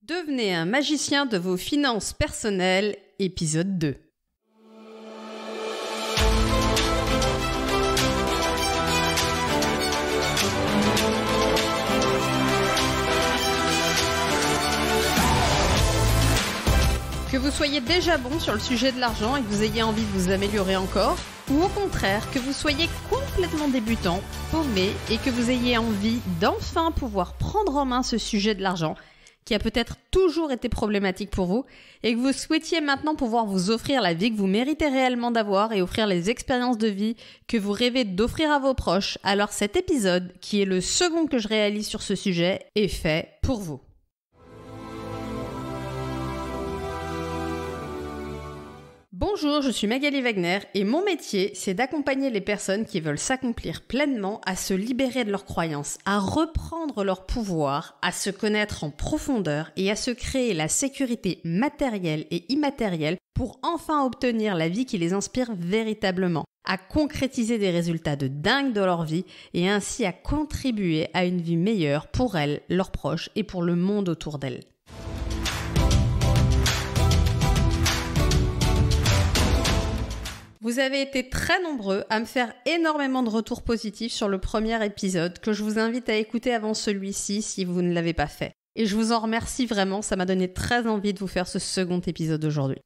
Devenez un magicien de vos finances personnelles, épisode 2. Que vous soyez déjà bon sur le sujet de l'argent et que vous ayez envie de vous améliorer encore, ou au contraire, que vous soyez complètement débutant, paumé et que vous ayez envie d'enfin pouvoir prendre en main ce sujet de l'argent qui a peut-être toujours été problématique pour vous et que vous souhaitiez maintenant pouvoir vous offrir la vie que vous méritez réellement d'avoir et offrir les expériences de vie que vous rêvez d'offrir à vos proches, alors cet épisode, qui est le second que je réalise sur ce sujet, est fait pour vous. Bonjour, je suis Magali Wagner et mon métier, c'est d'accompagner les personnes qui veulent s'accomplir pleinement, à se libérer de leurs croyances, à reprendre leur pouvoir, à se connaître en profondeur et à se créer la sécurité matérielle et immatérielle pour enfin obtenir la vie qui les inspire véritablement, à concrétiser des résultats de dingue dans leur vie et ainsi à contribuer à une vie meilleure pour elles, leurs proches et pour le monde autour d'elles. Vous avez été très nombreux à me faire énormément de retours positifs sur le premier épisode que je vous invite à écouter avant celui-ci si vous ne l'avez pas fait. Et je vous en remercie vraiment, ça m'a donné très envie de vous faire ce second épisode aujourd'hui.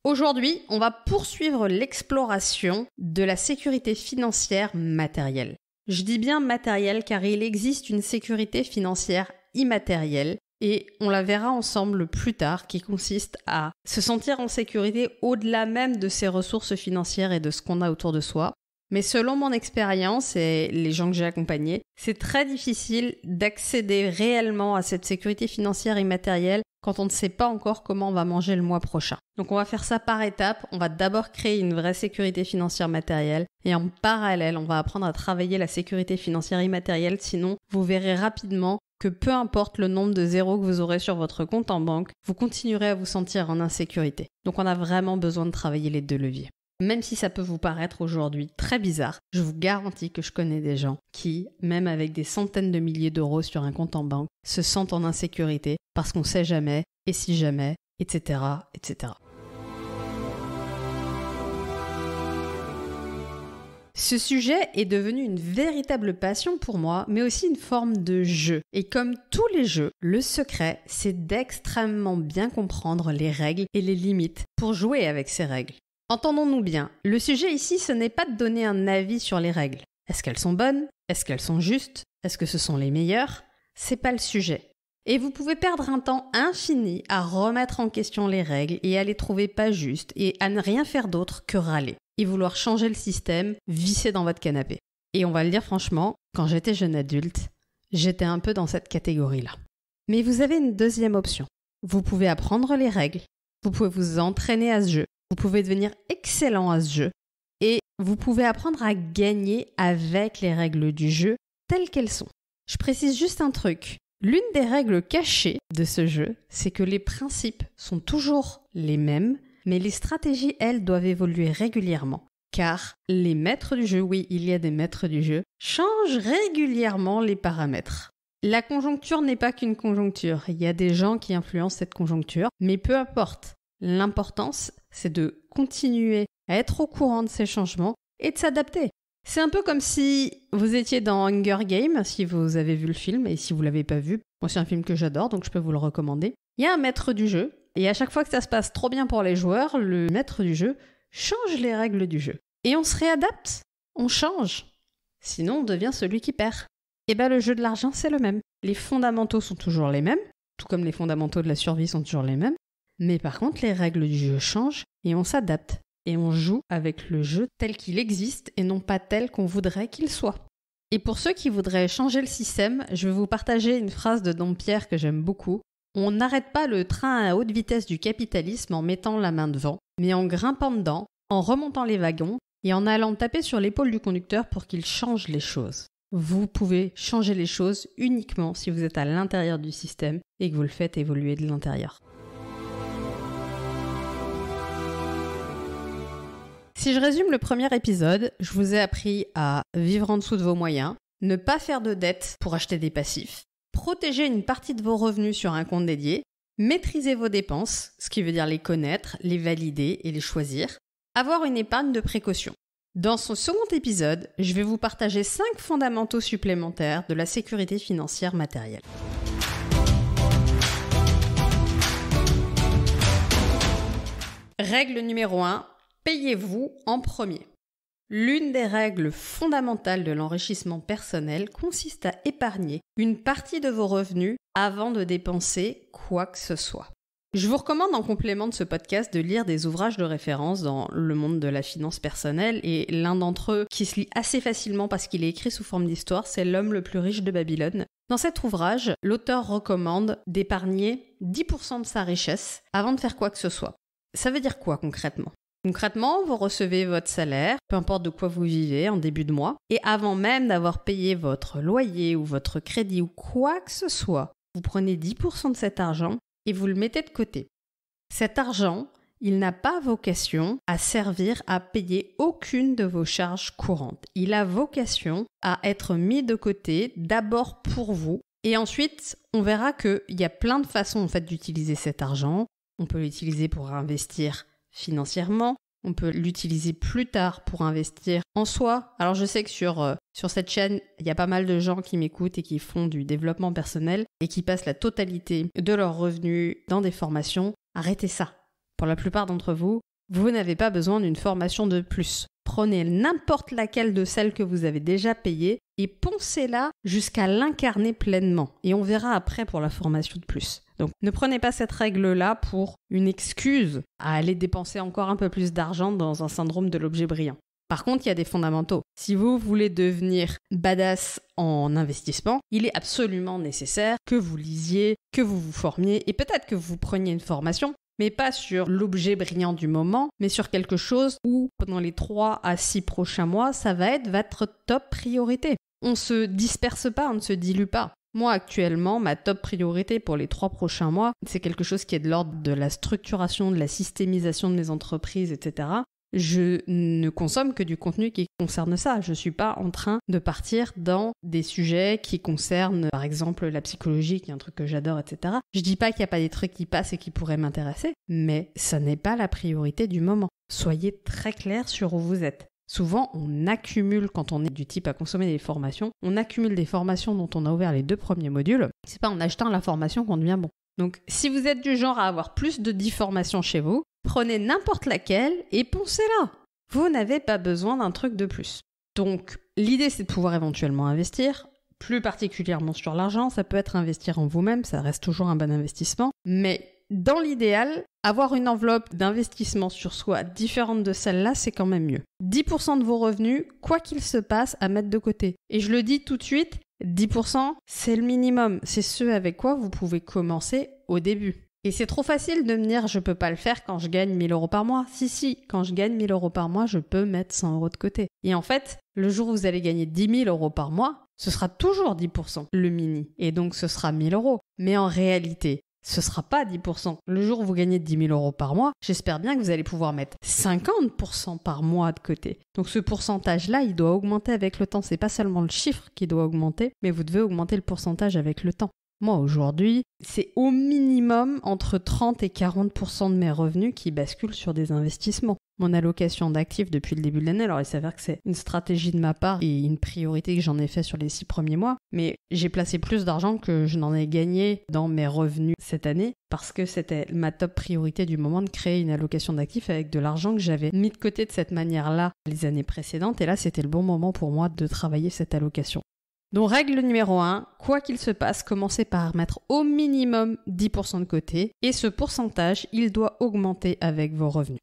Aujourd'hui, on va poursuivre l'exploration de la sécurité financière matérielle. Je dis bien matérielle car il existe une sécurité financière immatérielle. Et on la verra ensemble plus tard, qui consiste à se sentir en sécurité au-delà même de ses ressources financières et de ce qu'on a autour de soi. Mais selon mon expérience et les gens que j'ai accompagnés, c'est très difficile d'accéder réellement à cette sécurité financière immatérielle quand on ne sait pas encore comment on va manger le mois prochain. Donc on va faire ça par étapes. On va d'abord créer une vraie sécurité financière matérielle et en parallèle, on va apprendre à travailler la sécurité financière immatérielle. Sinon, vous verrez rapidement que peu importe le nombre de zéros que vous aurez sur votre compte en banque, vous continuerez à vous sentir en insécurité. Donc on a vraiment besoin de travailler les deux leviers. Même si ça peut vous paraître aujourd'hui très bizarre, je vous garantis que je connais des gens qui, même avec des centaines de milliers d'euros sur un compte en banque, se sentent en insécurité parce qu'on sait jamais, et si jamais, etc., etc. Ce sujet est devenu une véritable passion pour moi, mais aussi une forme de jeu. Et comme tous les jeux, le secret, c'est d'extrêmement bien comprendre les règles et les limites pour jouer avec ces règles. Entendons-nous bien, le sujet ici, ce n'est pas de donner un avis sur les règles. Est-ce qu'elles sont bonnes? Est-ce qu'elles sont justes? Est-ce que ce sont les meilleures? C'est pas le sujet. Et vous pouvez perdre un temps infini à remettre en question les règles et à les trouver pas justes et à ne rien faire d'autre que râler et vouloir changer le système, visser dans votre canapé. Et on va le dire franchement, quand j'étais jeune adulte, j'étais un peu dans cette catégorie-là. Mais vous avez une deuxième option. Vous pouvez apprendre les règles, vous pouvez vous entraîner à ce jeu, vous pouvez devenir excellent à ce jeu et vous pouvez apprendre à gagner avec les règles du jeu telles qu'elles sont. Je précise juste un truc. L'une des règles cachées de ce jeu, c'est que les principes sont toujours les mêmes, mais les stratégies, elles, doivent évoluer régulièrement. Car les maîtres du jeu, oui, il y a des maîtres du jeu, changent régulièrement les paramètres. La conjoncture n'est pas qu'une conjoncture. Il y a des gens qui influencent cette conjoncture, mais peu importe. L'importance, c'est de continuer à être au courant de ces changements et de s'adapter. C'est un peu comme si vous étiez dans Hunger Games, si vous avez vu le film, et si vous ne l'avez pas vu, moi c'est un film que j'adore, donc je peux vous le recommander. Il y a un maître du jeu, et à chaque fois que ça se passe trop bien pour les joueurs, le maître du jeu change les règles du jeu. Et on se réadapte, on change. Sinon, on devient celui qui perd. Et bien le jeu de l'argent, c'est le même. Les fondamentaux sont toujours les mêmes, tout comme les fondamentaux de la survie sont toujours les mêmes. Mais par contre, les règles du jeu changent et on s'adapte. Et on joue avec le jeu tel qu'il existe et non pas tel qu'on voudrait qu'il soit. Et pour ceux qui voudraient changer le système, je vais vous partager une phrase de Dompierre que j'aime beaucoup. On n'arrête pas le train à haute vitesse du capitalisme en mettant la main devant, mais en grimpant dedans, en remontant les wagons et en allant taper sur l'épaule du conducteur pour qu'il change les choses. Vous pouvez changer les choses uniquement si vous êtes à l'intérieur du système et que vous le faites évoluer de l'intérieur. Si je résume le premier épisode, je vous ai appris à vivre en dessous de vos moyens, ne pas faire de dettes pour acheter des passifs, protéger une partie de vos revenus sur un compte dédié, Maîtriser vos dépenses, ce qui veut dire les connaître, les valider et les choisir. Avoir une épargne de précaution. Dans ce second épisode, je vais vous partager 5 fondamentaux supplémentaires de la sécurité financière matérielle. Règle numéro 1, payez-vous en premier. L'une des règles fondamentales de l'enrichissement personnel consiste à épargner une partie de vos revenus avant de dépenser quoi que ce soit. Je vous recommande en complément de ce podcast de lire des ouvrages de référence dans le monde de la finance personnelle et l'un d'entre eux qui se lit assez facilement parce qu'il est écrit sous forme d'histoire, c'est L'homme le plus riche de Babylone. Dans cet ouvrage, l'auteur recommande d'épargner 10% de sa richesse avant de faire quoi que ce soit. Ça veut dire quoi concrètement ? Concrètement, vous recevez votre salaire, peu importe de quoi vous vivez en début de mois, et avant même d'avoir payé votre loyer ou votre crédit ou quoi que ce soit, vous prenez 10% de cet argent et vous le mettez de côté. Cet argent, il n'a pas vocation à servir à payer aucune de vos charges courantes. Il a vocation à être mis de côté d'abord pour vous, et ensuite, on verra qu'il y a plein de façons en fait d'utiliser cet argent. On peut l'utiliser pour investir financièrement, on peut l'utiliser plus tard pour investir en soi. Alors je sais que sur cette chaîne, il y a pas mal de gens qui m'écoutent et qui font du développement personnel et qui passent la totalité de leurs revenus dans des formations. Arrêtez ça. Pour la plupart d'entre vous, vous n'avez pas besoin d'une formation de plus. Prenez n'importe laquelle de celles que vous avez déjà payées et poncez-la jusqu'à l'incarner pleinement. Et on verra après pour la formation de plus. Donc ne prenez pas cette règle-là pour une excuse à aller dépenser encore un peu plus d'argent dans un syndrome de l'objet brillant. Par contre, il y a des fondamentaux. Si vous voulez devenir badass en investissement, il est absolument nécessaire que vous lisiez, que vous vous formiez et peut-être que vous preniez une formation, mais pas sur l'objet brillant du moment, mais sur quelque chose où, pendant les 3 à 6 prochains mois, ça va être votre top priorité. On ne se disperse pas, on ne se dilue pas. Moi, actuellement, ma top priorité pour les 3 prochains mois, c'est quelque chose qui est de l'ordre de la structuration, de la systémisation de mes entreprises, etc. Je ne consomme que du contenu qui concerne ça. Je ne suis pas en train de partir dans des sujets qui concernent, par exemple, la psychologie, qui est un truc que j'adore, etc. Je dis pas qu'il n'y a pas des trucs qui passent et qui pourraient m'intéresser, mais ça n'est pas la priorité du moment. Soyez très clair sur où vous êtes. Souvent, on accumule, quand on est du type à consommer des formations, on accumule des formations dont on a ouvert les 2 premiers modules. C'est pas en achetant la formation qu'on devient bon. Donc, si vous êtes du genre à avoir plus de 10 formations chez vous, prenez n'importe laquelle et poncez-la. Vous n'avez pas besoin d'un truc de plus. Donc, l'idée, c'est de pouvoir éventuellement investir, plus particulièrement sur l'argent. Ça peut être investir en vous-même, ça reste toujours un bon investissement. Mais dans l'idéal, avoir une enveloppe d'investissement sur soi différente de celle-là, c'est quand même mieux. 10% de vos revenus, quoi qu'il se passe, à mettre de côté. Et je le dis tout de suite, 10%, c'est le minimum. C'est ce avec quoi vous pouvez commencer au début. Et c'est trop facile de me dire, je peux pas le faire quand je gagne 1 000 € par mois. Si, quand je gagne 1 000 € par mois, je peux mettre 100 € de côté. Et en fait, le jour où vous allez gagner 10 000 € par mois, ce sera toujours 10%, le mini. Et donc, ce sera 1 000 €. Mais en réalité, ce sera pas 10%. Le jour où vous gagnez 10 000 € par mois, j'espère bien que vous allez pouvoir mettre 50% par mois de côté. Donc ce pourcentage-là, il doit augmenter avec le temps. C'est pas seulement le chiffre qui doit augmenter, mais vous devez augmenter le pourcentage avec le temps. Moi, aujourd'hui, c'est au minimum entre 30 et 40% de mes revenus qui basculent sur des investissements. Mon allocation d'actifs depuis le début de l'année, alors il s'avère que c'est une stratégie de ma part et une priorité que j'en ai fait sur les 6 premiers mois, mais j'ai placé plus d'argent que je n'en ai gagné dans mes revenus cette année parce que c'était ma top priorité du moment de créer une allocation d'actifs avec de l'argent que j'avais mis de côté de cette manière-là les années précédentes et là c'était le bon moment pour moi de travailler cette allocation. Donc règle numéro 1, quoi qu'il se passe, commencez par mettre au minimum 10% de côté et ce pourcentage, il doit augmenter avec vos revenus.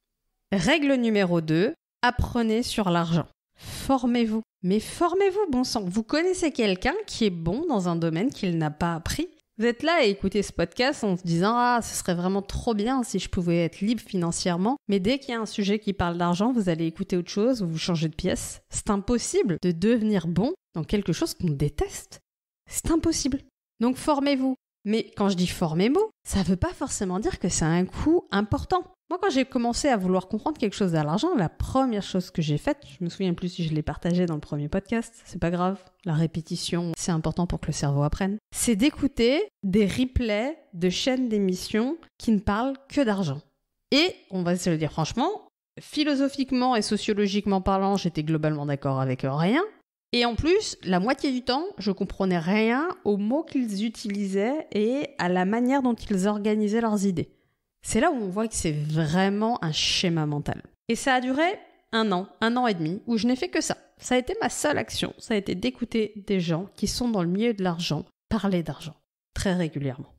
Règle numéro 2, apprenez sur l'argent. Formez-vous. Mais formez-vous, bon sang. Vous connaissez quelqu'un qui est bon dans un domaine qu'il n'a pas appris. Vous êtes là à écouter ce podcast en se disant « Ah, ce serait vraiment trop bien si je pouvais être libre financièrement. » Mais dès qu'il y a un sujet qui parle d'argent, vous allez écouter autre chose, vous changez de pièce. C'est impossible de devenir bon dans quelque chose qu'on déteste. C'est impossible. Donc formez-vous. Mais quand je dis fort mes mots, ça veut pas forcément dire que c'est un coût important. Moi, quand j'ai commencé à vouloir comprendre quelque chose à l'argent, la première chose que j'ai faite, je me souviens plus si je l'ai partagé dans le premier podcast, c'est pas grave, la répétition, c'est important pour que le cerveau apprenne, c'est d'écouter des replays de chaînes d'émissions qui ne parlent que d'argent. Et, on va se le dire franchement, philosophiquement et sociologiquement parlant, j'étais globalement d'accord avec rien. Et en plus, la moitié du temps, je comprenais rien aux mots qu'ils utilisaient et à la manière dont ils organisaient leurs idées. C'est là où on voit que c'est vraiment un schéma mental. Et ça a duré 1 an et demi, où je n'ai fait que ça. Ça a été ma seule action, ça a été d'écouter des gens qui sont dans le milieu de l'argent parler d'argent, très régulièrement.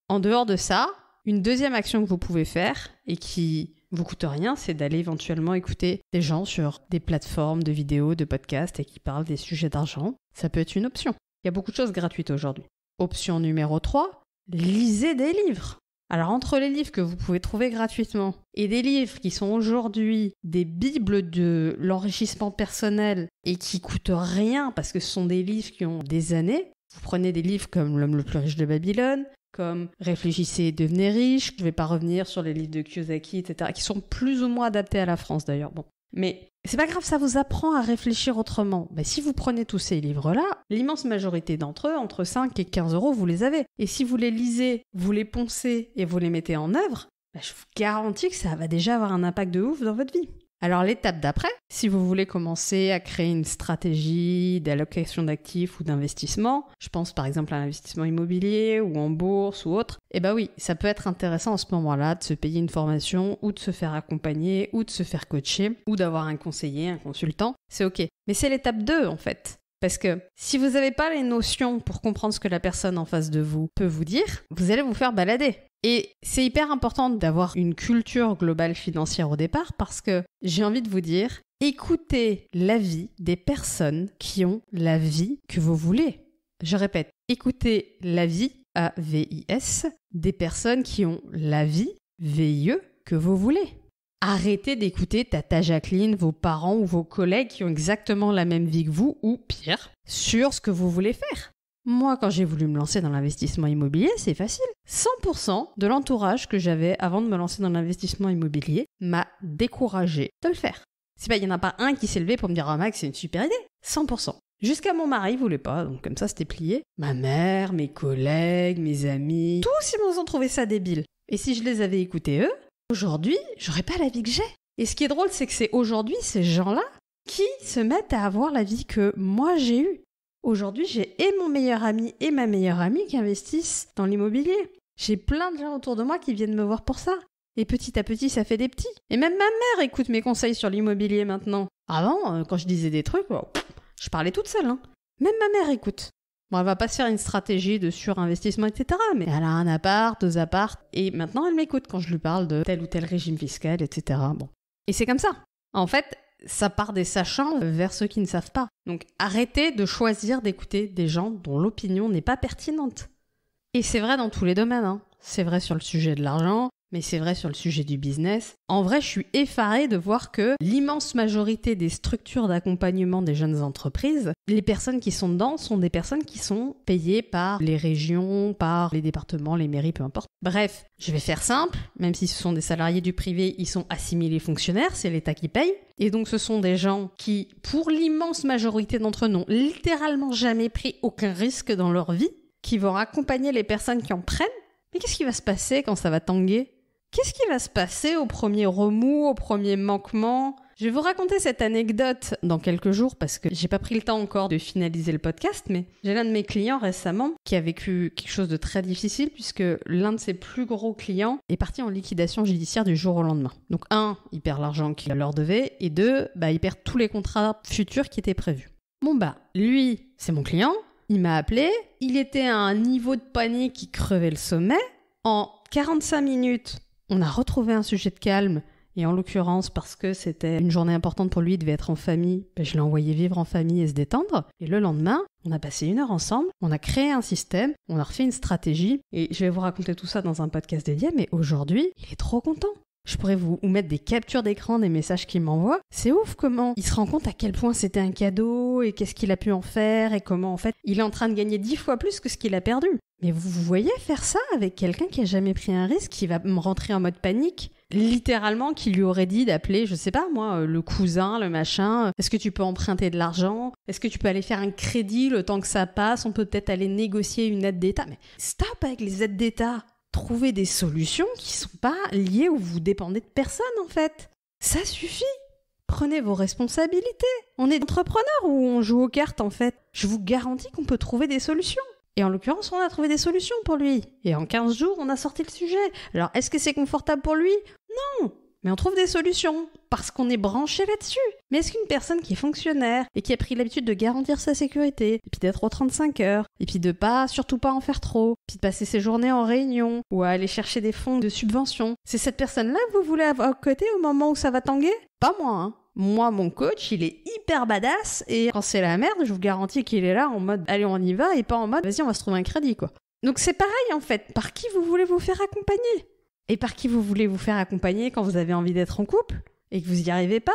En dehors de ça, une deuxième action que vous pouvez faire, et qui vous coûte rien, c'est d'aller éventuellement écouter des gens sur des plateformes de vidéos, de podcasts, et qui parlent des sujets d'argent. Ça peut être une option. Il y a beaucoup de choses gratuites aujourd'hui. Option numéro 3, lisez des livres. Alors, entre les livres que vous pouvez trouver gratuitement et des livres qui sont aujourd'hui des bibles de l'enrichissement personnel et qui coûtent rien parce que ce sont des livres qui ont des années, vous prenez des livres comme L'homme le plus riche de Babylone, comme Réfléchissez et devenez riche, je ne vais pas revenir sur les livres de Kiyosaki, etc., qui sont plus ou moins adaptés à la France d'ailleurs. Bon. Mais c'est pas grave, ça vous apprend à réfléchir autrement. Ben, si vous prenez tous ces livres-là, l'immense majorité d'entre eux, entre 5 et 15 euros, vous les avez. Et si vous les lisez, vous les poncez et vous les mettez en œuvre, ben, je vous garantis que ça va déjà avoir un impact de ouf dans votre vie. Alors l'étape d'après, si vous voulez commencer à créer une stratégie d'allocation d'actifs ou d'investissement, je pense par exemple à l'investissement immobilier ou en bourse ou autre, eh ben oui, ça peut être intéressant en ce moment-là de se payer une formation ou de se faire accompagner ou de se faire coacher ou d'avoir un conseiller, un consultant, c'est ok. Mais c'est l'étape 2 en fait. Parce que si vous n'avez pas les notions pour comprendre ce que la personne en face de vous peut vous dire, vous allez vous faire balader. Et c'est hyper important d'avoir une culture globale financière au départ parce que j'ai envie de vous dire, écoutez l'avis des personnes qui ont la vie que vous voulez. Je répète, écoutez l'avis, A-V-I-S, des personnes qui ont la vie, V-I-E, que vous voulez. Arrêtez d'écouter Tata Jacqueline, vos parents ou vos collègues qui ont exactement la même vie que vous, ou pire, sur ce que vous voulez faire. Moi, quand j'ai voulu me lancer dans l'investissement immobilier, c'est facile. 100% de l'entourage que j'avais avant de me lancer dans l'investissement immobilier m'a découragé de le faire. C'est pas, il n'y en a pas un qui s'est levé pour me dire « Ah Max, c'est une super idée !» 100%. Jusqu'à mon mari, il voulait pas, donc comme ça c'était plié. Ma mère, mes collègues, mes amis, tous ils m'ont trouvé ça débile. Et si je les avais écoutés eux, aujourd'hui, j'aurais pas la vie que j'ai. Et ce qui est drôle, c'est que c'est aujourd'hui ces gens-là qui se mettent à avoir la vie que moi j'ai eue. Aujourd'hui, j'ai et mon meilleur ami et ma meilleure amie qui investissent dans l'immobilier. J'ai plein de gens autour de moi qui viennent me voir pour ça. Et petit à petit, ça fait des petits. Et même ma mère écoute mes conseils sur l'immobilier maintenant. Avant, quand je disais des trucs, je parlais toute seule. Hein. Même ma mère écoute. Bon, elle va pas se faire une stratégie de surinvestissement, etc. Mais elle a un appart, 2 apparts. Et maintenant, elle m'écoute quand je lui parle de tel ou tel régime fiscal, etc. Bon. Et c'est comme ça. En fait, ça part des sachants vers ceux qui ne savent pas. Donc arrêtez de choisir d'écouter des gens dont l'opinion n'est pas pertinente. Et c'est vrai dans tous les domaines. Hein. C'est vrai sur le sujet de l'argent, mais c'est vrai sur le sujet du business. En vrai, je suis effarée de voir que l'immense majorité des structures d'accompagnement des jeunes entreprises, les personnes qui sont dedans sont des personnes qui sont payées par les régions, par les départements, les mairies, peu importe. Bref, je vais faire simple, même si ce sont des salariés du privé, ils sont assimilés fonctionnaires, c'est l'État qui paye. Et donc ce sont des gens qui, pour l'immense majorité d'entre eux, n'ont littéralement jamais pris aucun risque dans leur vie, qui vont accompagner les personnes qui en prennent. Mais qu'est-ce qui va se passer quand ça va tanguer ? Qu'est-ce qui va se passer au premier remous, au premier manquement ? Je vais vous raconter cette anecdote dans quelques jours parce que j'ai pas pris le temps encore de finaliser le podcast, mais j'ai l'un de mes clients récemment qui a vécu quelque chose de très difficile puisque l'un de ses plus gros clients est parti en liquidation judiciaire du jour au lendemain. Donc 1, il perd l'argent qu'il leur devait et 2, il perd tous les contrats futurs qui étaient prévus. Bon lui, c'est mon client, il m'a appelé, il était à un niveau de panique qui crevait le sommet. En 45 minutes, on a retrouvé un sujet de calme. Et en l'occurrence, parce que c'était une journée importante pour lui, il devait être en famille, je l'ai envoyé vivre en famille et se détendre. Et le lendemain, on a passé 1 heure ensemble, on a créé un système, on a refait une stratégie. Et je vais vous raconter tout ça dans un podcast dédié, mais aujourd'hui, il est trop content. Je pourrais vous mettre des captures d'écran des messages qu'il m'envoie. C'est ouf comment il se rend compte à quel point c'était un cadeau et qu'est-ce qu'il a pu en faire et comment en fait il est en train de gagner 10 fois plus que ce qu'il a perdu. Mais vous voyez faire ça avec quelqu'un qui a jamais pris un risque, qui va me rentrer en mode panique, littéralement qui lui aurait dit d'appeler, je sais pas moi, le cousin, le machin, est-ce que tu peux emprunter de l'argent? Est-ce que tu peux aller faire un crédit le temps que ça passe? On peut peut-être aller négocier une aide d'État. Mais stop avec les aides d'État! Trouvez des solutions qui sont pas liées où vous dépendez de personne en fait. Ça suffit! Prenez vos responsabilités. On est entrepreneur ou on joue aux cartes en fait? Je vous garantis qu'on peut trouver des solutions. Et en l'occurrence, on a trouvé des solutions pour lui. Et en 15 jours, on a sorti le sujet. Alors, est-ce que c'est confortable pour lui? Non! Mais on trouve des solutions, parce qu'on est branché là-dessus. Mais est-ce qu'une personne qui est fonctionnaire, et qui a pris l'habitude de garantir sa sécurité, et puis d'être aux 35 heures, et puis de surtout pas en faire trop, puis de passer ses journées en réunion, ou à aller chercher des fonds de subvention, c'est cette personne-là que vous voulez avoir à côté au moment où ça va tanguer? Pas moi, hein. Moi, mon coach, il est hyper badass et quand c'est la merde, je vous garantis qu'il est là en mode allez, on y va et pas en mode vas-y, on va se trouver un crédit, quoi. Donc c'est pareil en fait. Par qui vous voulez vous faire accompagner? Et par qui vous voulez vous faire accompagner quand vous avez envie d'être en couple et que vous n'y arrivez pas?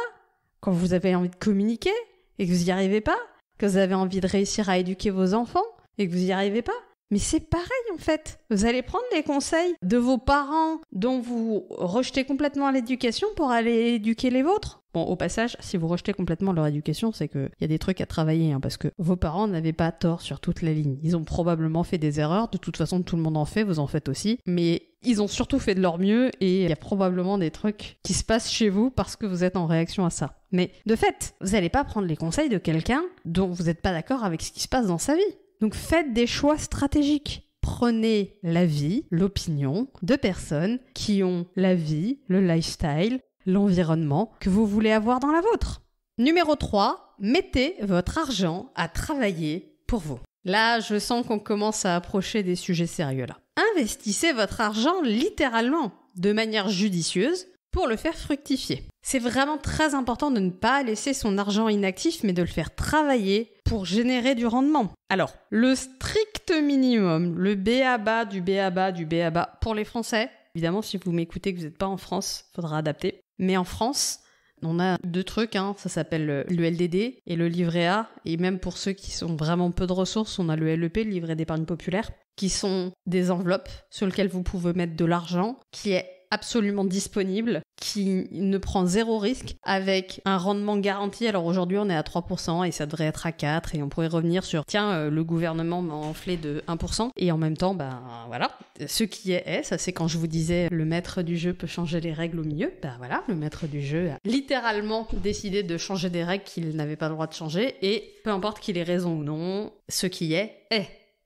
Quand vous avez envie de communiquer et que vous n'y arrivez pas? Que vous avez envie de réussir à éduquer vos enfants et que vous n'y arrivez pas? Mais c'est pareil en fait. Vous allez prendre les conseils de vos parents dont vous rejetez complètement l'éducation pour aller éduquer les vôtres. Bon, au passage, si vous rejetez complètement leur éducation, c'est qu'il y a des trucs à travailler, hein, parce que vos parents n'avaient pas tort sur toute la ligne. Ils ont probablement fait des erreurs, de toute façon tout le monde en fait, vous en faites aussi, mais ils ont surtout fait de leur mieux et il y a probablement des trucs qui se passent chez vous parce que vous êtes en réaction à ça. Mais de fait, vous n'allez pas prendre les conseils de quelqu'un dont vous n'êtes pas d'accord avec ce qui se passe dans sa vie. Donc faites des choix stratégiques. Prenez l'avis, l'opinion de personnes qui ont la vie, le lifestyle, l'environnement que vous voulez avoir dans la vôtre. Numéro 3, mettez votre argent à travailler pour vous. Là, je sens qu'on commence à approcher des sujets sérieux là. Investissez votre argent littéralement, de manière judicieuse, pour le faire fructifier. C'est vraiment très important de ne pas laisser son argent inactif, mais de le faire travailler pour générer du rendement. Alors, le strict minimum, le b.a.-ba du b.a.-ba du b.a.-ba pour les Français, évidemment, si vous m'écoutez que vous n'êtes pas en France, il faudra adapter. Mais en France, on a 2 trucs, hein. Ça s'appelle le LDD et le livret A. Et même pour ceux qui sont vraiment peu de ressources, on a le LEP, le livret d'épargne populaire, qui sont des enveloppes sur lesquelles vous pouvez mettre de l'argent, qui est absolument disponible, qui ne prend 0 risque, avec un rendement garanti. Alors aujourd'hui, on est à 3% et ça devrait être à 4%, et on pourrait revenir sur, tiens, le gouvernement m'a enflé de 1%, et en même temps, voilà, ce qui est, ça c'est quand je vous disais, le maître du jeu peut changer les règles au milieu, voilà, le maître du jeu a littéralement décidé de changer des règles qu'il n'avait pas le droit de changer, et peu importe qu'il ait raison ou non, ce qui est.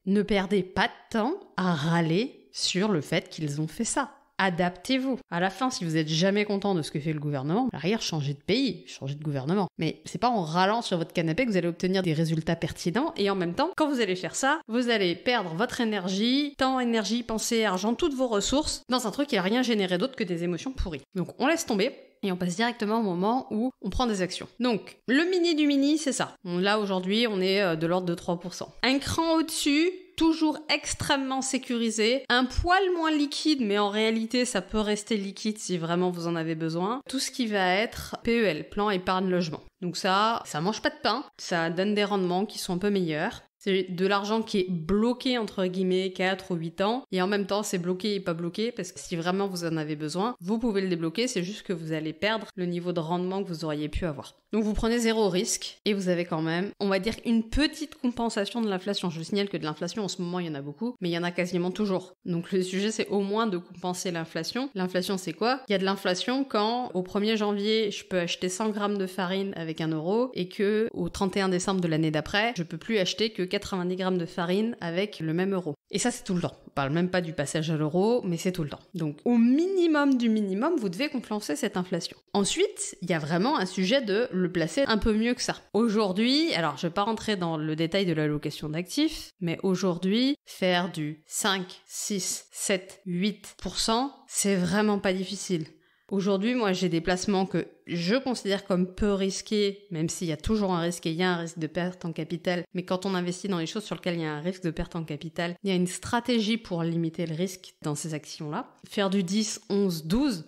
Ne perdez pas de temps à râler sur le fait qu'ils ont fait ça. Adaptez-vous. À la fin, si vous êtes jamais content de ce que fait le gouvernement, à l'arrière, changez de pays, changez de gouvernement. Mais c'est pas en râlant sur votre canapé que vous allez obtenir des résultats pertinents, et en même temps, quand vous allez faire ça, vous allez perdre votre énergie, temps, énergie, pensée, argent, toutes vos ressources, dans un truc qui n'a rien généré d'autre que des émotions pourries. Donc on laisse tomber, et on passe directement au moment où on prend des actions. Donc, le mini du mini, c'est ça. Là, aujourd'hui, on est de l'ordre de 3%. Un cran au-dessus, toujours extrêmement sécurisé, un poil moins liquide, mais en réalité, ça peut rester liquide si vraiment vous en avez besoin. Tout ce qui va être PEL, plan épargne logement. Donc ça mange pas de pain, ça donne des rendements qui sont un peu meilleurs. C'est de l'argent qui est bloqué entre guillemets 4 ou 8 ans, et en même temps c'est bloqué et pas bloqué, parce que si vraiment vous en avez besoin, vous pouvez le débloquer, c'est juste que vous allez perdre le niveau de rendement que vous auriez pu avoir. Donc vous prenez 0 risque, et vous avez quand même, on va dire, une petite compensation de l'inflation. Je vous signale que de l'inflation en ce moment il y en a beaucoup, mais il y en a quasiment toujours. Donc le sujet c'est au moins de compenser l'inflation. L'inflation c'est quoi? Il y a de l'inflation quand au 1er janvier je peux acheter 100 grammes de farine avec 1 euro, et que au 31 décembre de l'année d'après, je peux plus acheter que 90 grammes de farine avec le même euro. Et ça, c'est tout le temps. On parle même pas du passage à l'euro, mais c'est tout le temps. Donc, au minimum du minimum, vous devez compenser cette inflation. Ensuite, il y a vraiment un sujet de le placer un peu mieux que ça. Aujourd'hui, alors je vais pas rentrer dans le détail de l'allocation d'actifs, mais aujourd'hui, faire du 5, 6, 7, 8%, c'est vraiment pas difficile. Aujourd'hui, moi, j'ai des placements que je considère comme peu risqués, même s'il y a toujours un risque et il y a un risque de perte en capital. Mais quand on investit dans les choses sur lesquelles il y a un risque de perte en capital, il y a une stratégie pour limiter le risque dans ces actions-là. Faire du 10, 11, 12,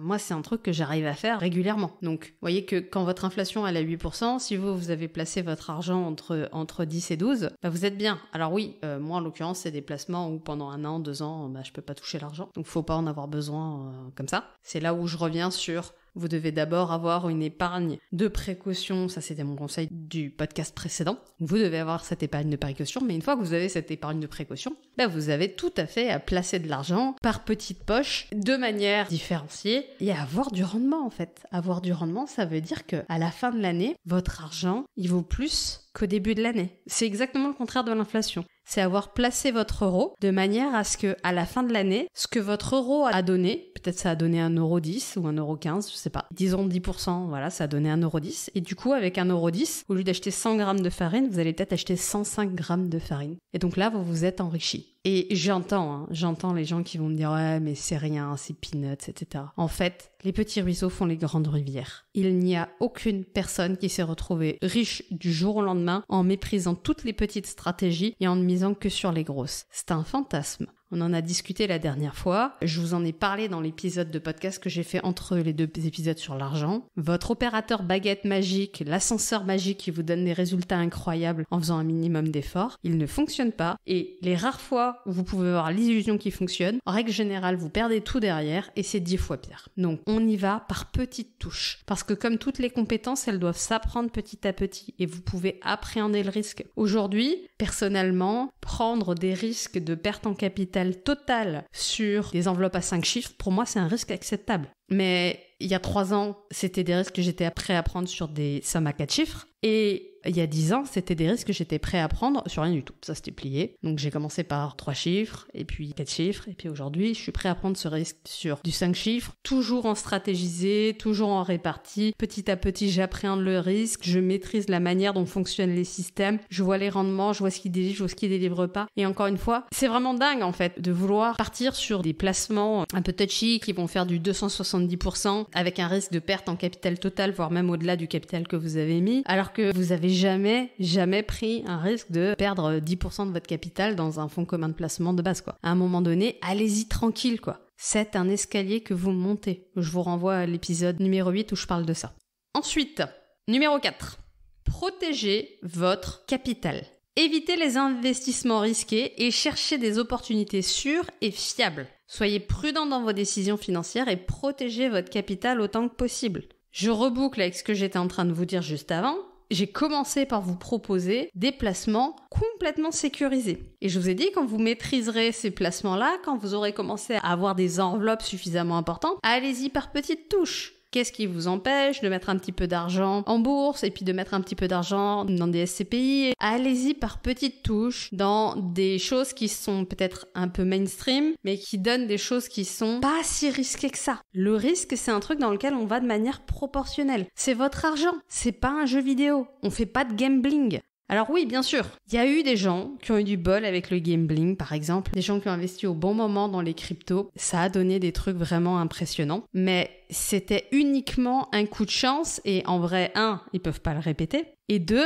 Moi, c'est un truc que j'arrive à faire régulièrement. Donc, vous voyez que quand votre inflation elle est à 8%, si vous avez placé votre argent entre 10 et 12, vous êtes bien. Alors oui, moi en l'occurrence, c'est des placements où pendant 1 an, 2 ans, je peux pas toucher l'argent. Donc, faut pas en avoir besoin comme ça. C'est là où je reviens sur... Vous devez d'abord avoir une épargne de précaution, ça c'était mon conseil du podcast précédent. Vous devez avoir cette épargne de précaution, mais une fois que vous avez cette épargne de précaution, vous avez tout à fait à placer de l'argent par petites poches, de manière différenciée, et à avoir du rendement en fait. Avoir du rendement, ça veut dire qu'à la fin de l'année, votre argent, il vaut plus qu'au début de l'année. C'est exactement le contraire de l'inflation. C'est avoir placé votre euro de manière à ce que, à la fin de l'année, ce que votre euro a donné, peut-être ça a donné 1,10€ ou 1,15€, je sais pas. Disons 10%, voilà, ça a donné 1,10€. Et du coup, avec 1,10€, au lieu d'acheter 100 grammes de farine, vous allez peut-être acheter 105 grammes de farine. Et donc là, vous vous êtes enrichi. Et j'entends les gens qui vont me dire « Ouais, mais c'est rien, c'est peanuts, etc. » En fait, les petits ruisseaux font les grandes rivières. Il n'y a aucune personne qui s'est retrouvée riche du jour au lendemain en méprisant toutes les petites stratégies et en ne misant que sur les grosses. C'est un fantasme. On en a discuté la dernière fois. Je vous en ai parlé dans l'épisode de podcast que j'ai fait entre les 2 épisodes sur l'argent. Votre opérateur baguette magique, l'ascenseur magique qui vous donne des résultats incroyables en faisant un minimum d'efforts, il ne fonctionne pas. Et les rares fois où vous pouvez avoir l'illusion qu'il fonctionne, en règle générale, vous perdez tout derrière et c'est 10 fois pire. Donc, on y va par petites touches. Parce que comme toutes les compétences, elles doivent s'apprendre petit à petit et vous pouvez appréhender le risque. Aujourd'hui, personnellement, prendre des risques de perte en capital total sur des enveloppes à 5 chiffres, pour moi, c'est un risque acceptable. Mais il y a 3 ans, c'était des risques que j'étais prêt à prendre sur des sommes à 4 chiffres. Et il y a 10 ans, c'était des risques que j'étais prêt à prendre sur rien du tout. Ça, c'était plié. Donc, j'ai commencé par 3 chiffres, et puis 4 chiffres, et puis aujourd'hui, je suis prêt à prendre ce risque sur du 5 chiffres, toujours en stratégisé, toujours en réparti. Petit à petit, j'appréhende le risque, je maîtrise la manière dont fonctionnent les systèmes, je vois les rendements, je vois ce qu'ils délivrent, je vois ce qu'ils délivrent pas. Et encore une fois, c'est vraiment dingue, en fait, de vouloir partir sur des placements un peu touchy qui vont faire du 270% avec un risque de perte en capital total, voire même au-delà du capital que vous avez mis, alors que vous avez jamais pris un risque de perdre 10% de votre capital dans un fonds commun de placement de base, quoi. À un moment donné, allez-y tranquille, quoi. C'est un escalier que vous montez. Je vous renvoie à l'épisode numéro 8 où je parle de ça. Ensuite, numéro 4. Protégez votre capital. Évitez les investissements risqués et cherchez des opportunités sûres et fiables. Soyez prudent dans vos décisions financières et protégez votre capital autant que possible. Je reboucle avec ce que j'étais en train de vous dire juste avant. J'ai commencé par vous proposer des placements complètement sécurisés. Et je vous ai dit, quand vous maîtriserez ces placements-là, quand vous aurez commencé à avoir des enveloppes suffisamment importantes, allez-y par petites touches. Qu'est-ce qui vous empêche de mettre un petit peu d'argent en bourse et puis de mettre un petit peu d'argent dans des SCPI? Allez-y par petites touches dans des choses qui sont peut-être un peu mainstream, mais qui donnent des choses qui sont pas si risquées que ça. Le risque, c'est un truc dans lequel on va de manière proportionnelle. C'est votre argent, c'est pas un jeu vidéo. On fait pas de gambling. Alors oui, bien sûr, il y a eu des gens qui ont eu du bol avec le gambling, par exemple, des gens qui ont investi au bon moment dans les cryptos, ça a donné des trucs vraiment impressionnants, mais c'était uniquement un coup de chance, et en vrai, 1, ils peuvent pas le répéter, et 2,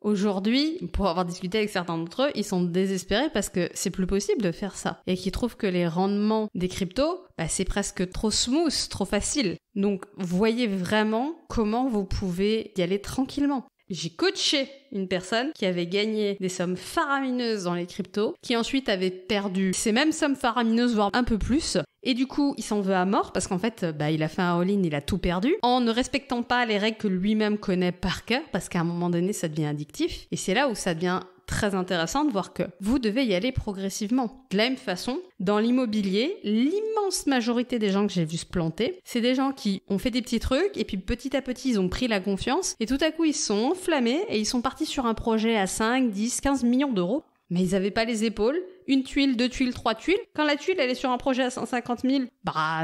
aujourd'hui, pour avoir discuté avec certains d'entre eux, ils sont désespérés parce que c'est plus possible de faire ça, et qu'ils trouvent que les rendements des cryptos, c'est presque trop smooth, trop facile. Donc, voyez vraiment comment vous pouvez y aller tranquillement. J'ai coaché une personne qui avait gagné des sommes faramineuses dans les cryptos, qui ensuite avait perdu ces mêmes sommes faramineuses, voire un peu plus. Et du coup, il s'en veut à mort parce qu'en fait, il a fait un all-in, il a tout perdu, en ne respectant pas les règles que lui-même connaît par cœur, parce qu'à un moment donné, ça devient addictif. Et c'est là où ça devient très intéressant de voir que vous devez y aller progressivement. De la même façon, dans l'immobilier, l'immense majorité des gens que j'ai vu se planter, c'est des gens qui ont fait des petits trucs et puis petit à petit, ils ont pris la confiance et tout à coup, ils se sont enflammés et ils sont partis sur un projet à 5, 10, 15 millions d'euros. Mais ils n'avaient pas les épaules, 1 tuile, 2 tuiles, 3 tuiles. Quand la tuile, elle est sur un projet à 150 000,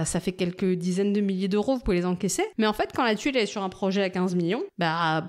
ça fait quelques dizaines de milliers d'euros, vous pouvez les encaisser. Mais en fait, quand la tuile, elle est sur un projet à 15 millions,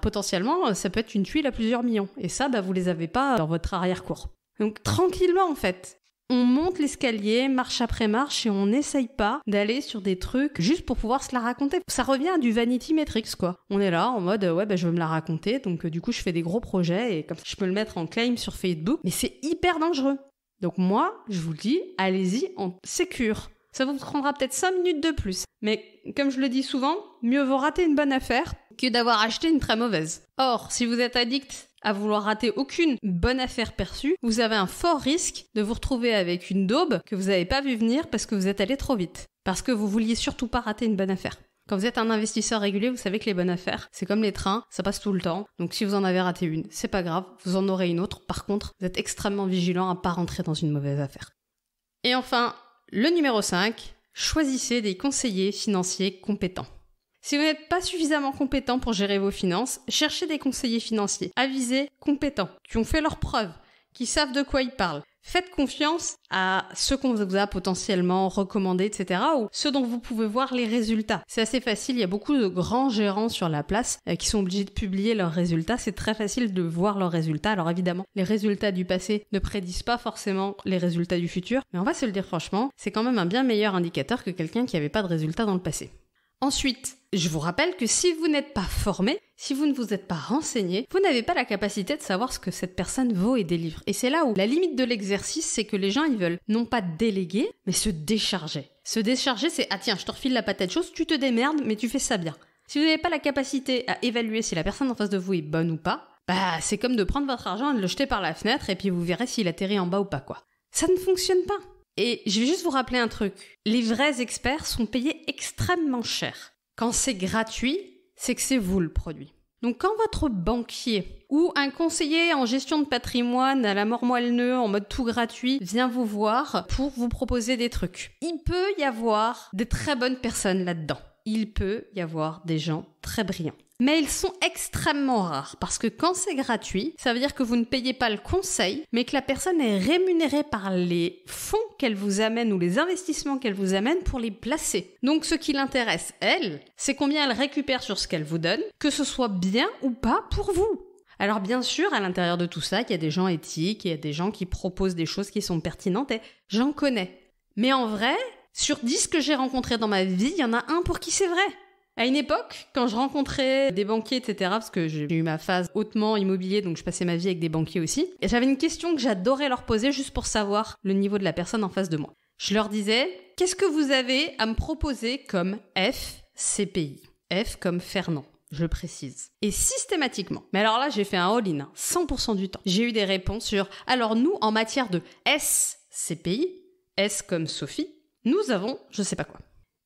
potentiellement, ça peut être une tuile à plusieurs millions. Et ça, vous les avez pas dans votre arrière-cour. Donc, tranquillement, en fait. On monte l'escalier, marche après marche, et on n'essaye pas d'aller sur des trucs juste pour pouvoir se la raconter. Ça revient à du vanity metrics, quoi. On est là en mode, je veux me la raconter, donc du coup, je fais des gros projets, et comme ça, je peux le mettre en claim sur Facebook, mais c'est hyper dangereux. Donc moi, je vous le dis, allez-y en sécure. Ça vous prendra peut-être 5 minutes de plus. Mais comme je le dis souvent, mieux vaut rater une bonne affaire que d'avoir acheté une très mauvaise. Or, si vous êtes addict à vouloir rater aucune bonne affaire perçue, vous avez un fort risque de vous retrouver avec une daube que vous n'avez pas vu venir parce que vous êtes allé trop vite. Parce que vous vouliez surtout pas rater une bonne affaire. Quand vous êtes un investisseur régulier, vous savez que les bonnes affaires, c'est comme les trains, ça passe tout le temps. Donc si vous en avez raté une, c'est pas grave, vous en aurez une autre. Par contre, vous êtes extrêmement vigilant à pas rentrer dans une mauvaise affaire. Et enfin, le numéro 5, choisissez des conseillers financiers compétents. Si vous n'êtes pas suffisamment compétent pour gérer vos finances, cherchez des conseillers financiers avisés, compétents, qui ont fait leurs preuves, qui savent de quoi ils parlent. Faites confiance à ceux qu'on vous a potentiellement recommandés, etc. ou ceux dont vous pouvez voir les résultats. C'est assez facile, il y a beaucoup de grands gérants sur la place qui sont obligés de publier leurs résultats. C'est très facile de voir leurs résultats. Alors évidemment, les résultats du passé ne prédisent pas forcément les résultats du futur, mais on va se le dire franchement, c'est quand même un bien meilleur indicateur que quelqu'un qui n'avait pas de résultats dans le passé. Ensuite, je vous rappelle que si vous n'êtes pas formé, si vous ne vous êtes pas renseigné, vous n'avez pas la capacité de savoir ce que cette personne vaut et délivre. Et c'est là où la limite de l'exercice, c'est que les gens, ils veulent non pas déléguer, mais se décharger. Se décharger, c'est « Ah tiens, je te refile la patate chaude, tu te démerdes, mais tu fais ça bien ». Si vous n'avez pas la capacité à évaluer si la personne en face de vous est bonne ou pas, bah c'est comme de prendre votre argent et de le jeter par la fenêtre et puis vous verrez s'il atterrit en bas ou pas, quoi. Ça ne fonctionne pas. Et je vais juste vous rappeler un truc. Les vrais experts sont payés extrêmement cher. Quand c'est gratuit, c'est que c'est vous le produit. Donc quand votre banquier ou un conseiller en gestion de patrimoine à la mort moelle-neu en mode tout gratuit vient vous voir pour vous proposer des trucs, il peut y avoir des très bonnes personnes là-dedans. Il peut y avoir des gens très brillants. Mais ils sont extrêmement rares parce que quand c'est gratuit, ça veut dire que vous ne payez pas le conseil, mais que la personne est rémunérée par les fonds qu'elle vous amène ou les investissements qu'elle vous amène pour les placer. Donc ce qui l'intéresse, elle, c'est combien elle récupère sur ce qu'elle vous donne, que ce soit bien ou pas pour vous. Alors bien sûr, à l'intérieur de tout ça, il y a des gens éthiques, il y a des gens qui proposent des choses qui sont pertinentes et j'en connais. Mais en vrai, sur 10 que j'ai rencontrés dans ma vie, il y en a un pour qui c'est vrai. À une époque, quand je rencontrais des banquiers, etc., parce que j'ai eu ma phase hautement immobilier, donc je passais ma vie avec des banquiers aussi, et j'avais une question que j'adorais leur poser juste pour savoir le niveau de la personne en face de moi. Je leur disais, qu'est-ce que vous avez à me proposer comme FCPI ? F comme Fernand, je le précise. Et systématiquement, mais alors là j'ai fait un all-in, 100% du temps, j'ai eu des réponses sur, alors nous, en matière de SCPI, S comme Sophie, nous avons je sais pas quoi.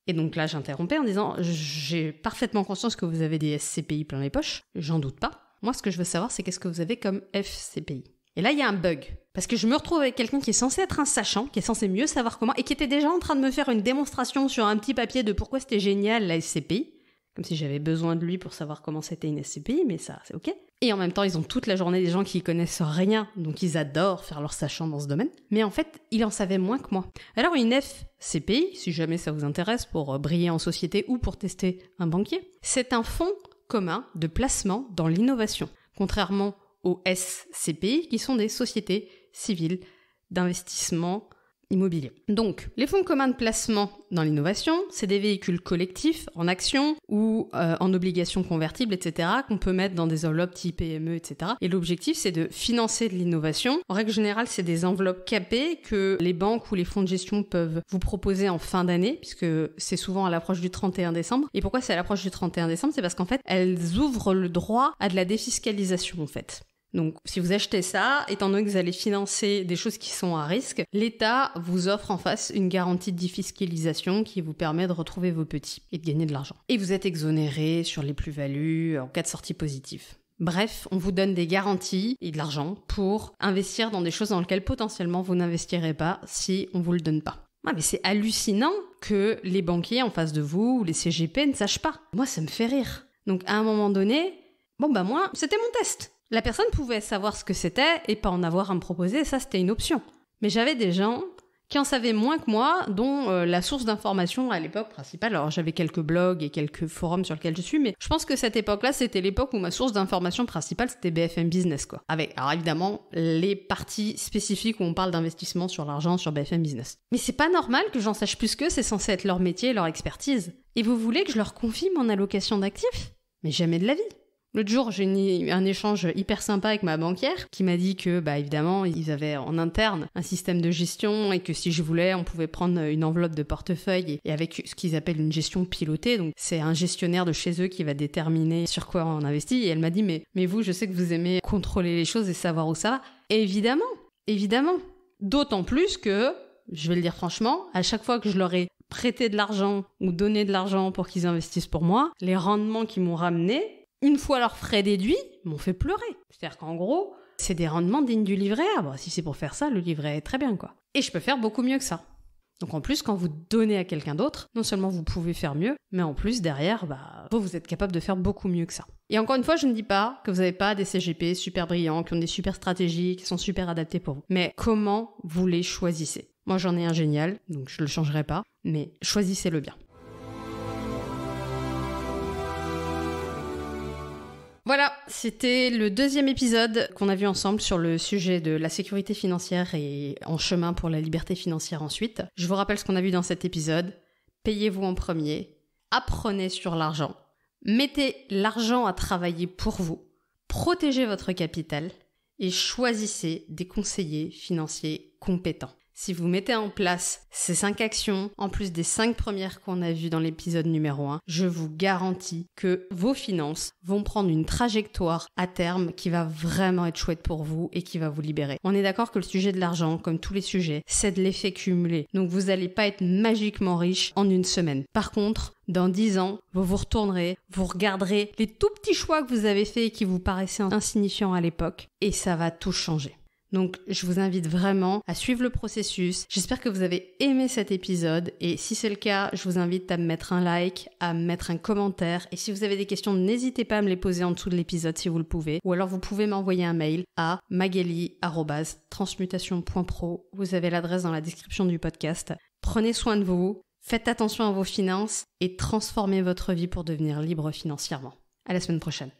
Et donc là, j'interrompais en disant « J'ai parfaitement conscience que vous avez des SCPI plein les poches, j'en doute pas. Moi, ce que je veux savoir, c'est qu'est-ce que vous avez comme FCPI. » Et là, il y a un bug. Parce que je me retrouve avec quelqu'un qui est censé être un sachant, qui est censé mieux savoir comment, et qui était déjà en train de me faire une démonstration sur un petit papier de pourquoi c'était génial la SCPI. Comme si j'avais besoin de lui pour savoir comment c'était une SCPI, mais ça, c'est ok. Et en même temps, ils ont toute la journée des gens qui connaissent rien, donc ils adorent faire leur sachant dans ce domaine. Mais en fait, il en savait moins que moi. Alors une FCPI, si jamais ça vous intéresse pour briller en société ou pour tester un banquier, c'est un fonds commun de placement dans l'innovation, contrairement aux SCPI qui sont des sociétés civiles d'investissement immobilier. Donc, les fonds communs de placement dans l'innovation, c'est des véhicules collectifs en actions ou en obligations convertibles, etc., qu'on peut mettre dans des enveloppes type PME, etc. Et l'objectif, c'est de financer de l'innovation. En règle générale, c'est des enveloppes capées que les banques ou les fonds de gestion peuvent vous proposer en fin d'année, puisque c'est souvent à l'approche du 31 décembre. Et pourquoi c'est à l'approche du 31 décembre ? C'est parce qu'en fait, elles ouvrent le droit à de la défiscalisation, en fait. Donc, si vous achetez ça, étant donné que vous allez financer des choses qui sont à risque, l'État vous offre en face une garantie de défiscalisation qui vous permet de retrouver vos petits et de gagner de l'argent. Et vous êtes exonéré sur les plus-values en cas de sortie positive. Bref, on vous donne des garanties et de l'argent pour investir dans des choses dans lesquelles potentiellement vous n'investirez pas si on vous le donne pas. Ouais, mais c'est hallucinant que les banquiers en face de vous ou les CGP ne sachent pas. Moi, ça me fait rire. Donc, à un moment donné, moi, c'était mon test. La personne pouvait savoir ce que c'était et pas en avoir à me proposer, ça c'était une option. Mais j'avais des gens qui en savaient moins que moi, dont la source d'information à l'époque principale, alors j'avais quelques blogs et quelques forums sur lesquels je suis, mais je pense que cette époque-là, c'était l'époque où ma source d'information principale, c'était BFM Business, quoi. Avec, alors évidemment, les parties spécifiques où on parle d'investissement sur l'argent sur BFM Business. Mais c'est pas normal que j'en sache plus qu'eux, c'est censé être leur métier, leur expertise. Et vous voulez que je leur confie mon allocation d'actifs ? Mais jamais de la vie. L'autre jour, j'ai eu un échange hyper sympa avec ma banquière qui m'a dit que, évidemment, ils avaient en interne un système de gestion et que si je voulais, on pouvait prendre une enveloppe de portefeuille et avec ce qu'ils appellent une gestion pilotée. Donc, c'est un gestionnaire de chez eux qui va déterminer sur quoi on investit. Et elle m'a dit, mais vous, je sais que vous aimez contrôler les choses et savoir où ça va. Et évidemment. D'autant plus que, je vais le dire franchement, à chaque fois que je leur ai prêté de l'argent ou donné de l'argent pour qu'ils investissent pour moi, les rendements qu'ils m'ont ramenés, une fois leurs frais déduits, m'ont fait pleurer. C'est-à-dire qu'en gros, c'est des rendements dignes du livret A. Si c'est pour faire ça, le livret A est très bien, quoi. Et je peux faire beaucoup mieux que ça. Donc en plus, quand vous donnez à quelqu'un d'autre, non seulement vous pouvez faire mieux, mais en plus, derrière, vous êtes capable de faire beaucoup mieux que ça. Et encore une fois, je ne dis pas que vous n'avez pas des CGP super brillants, qui ont des super stratégies, qui sont super adaptés pour vous. Mais comment vous les choisissez ? Moi, j'en ai un génial, donc je ne le changerai pas, mais choisissez-le bien. Voilà, c'était le 2e épisode qu'on a vu ensemble sur le sujet de la sécurité financière et en chemin pour la liberté financière ensuite. Je vous rappelle ce qu'on a vu dans cet épisode. Payez-vous en premier, apprenez sur l'argent, mettez l'argent à travailler pour vous, protégez votre capital et choisissez des conseillers financiers compétents. Si vous mettez en place ces 5 actions, en plus des 5 premières qu'on a vues dans l'épisode numéro 1, je vous garantis que vos finances vont prendre une trajectoire à terme qui va vraiment être chouette pour vous et qui va vous libérer. On est d'accord que le sujet de l'argent, comme tous les sujets, c'est de l'effet cumulé. Donc vous n'allez pas être magiquement riche en une semaine. Par contre, dans 10 ans, vous vous retournerez, vous regarderez les tout petits choix que vous avez faits et qui vous paraissaient insignifiants à l'époque et ça va tout changer. Donc, je vous invite vraiment à suivre le processus. J'espère que vous avez aimé cet épisode et si c'est le cas, je vous invite à me mettre un like, à me mettre un commentaire et si vous avez des questions, n'hésitez pas à me les poser en dessous de l'épisode si vous le pouvez ou alors vous pouvez m'envoyer un mail à magali@transmutation.pro. Vous avez l'adresse dans la description du podcast. Prenez soin de vous, faites attention à vos finances et transformez votre vie pour devenir libre financièrement. À la semaine prochaine.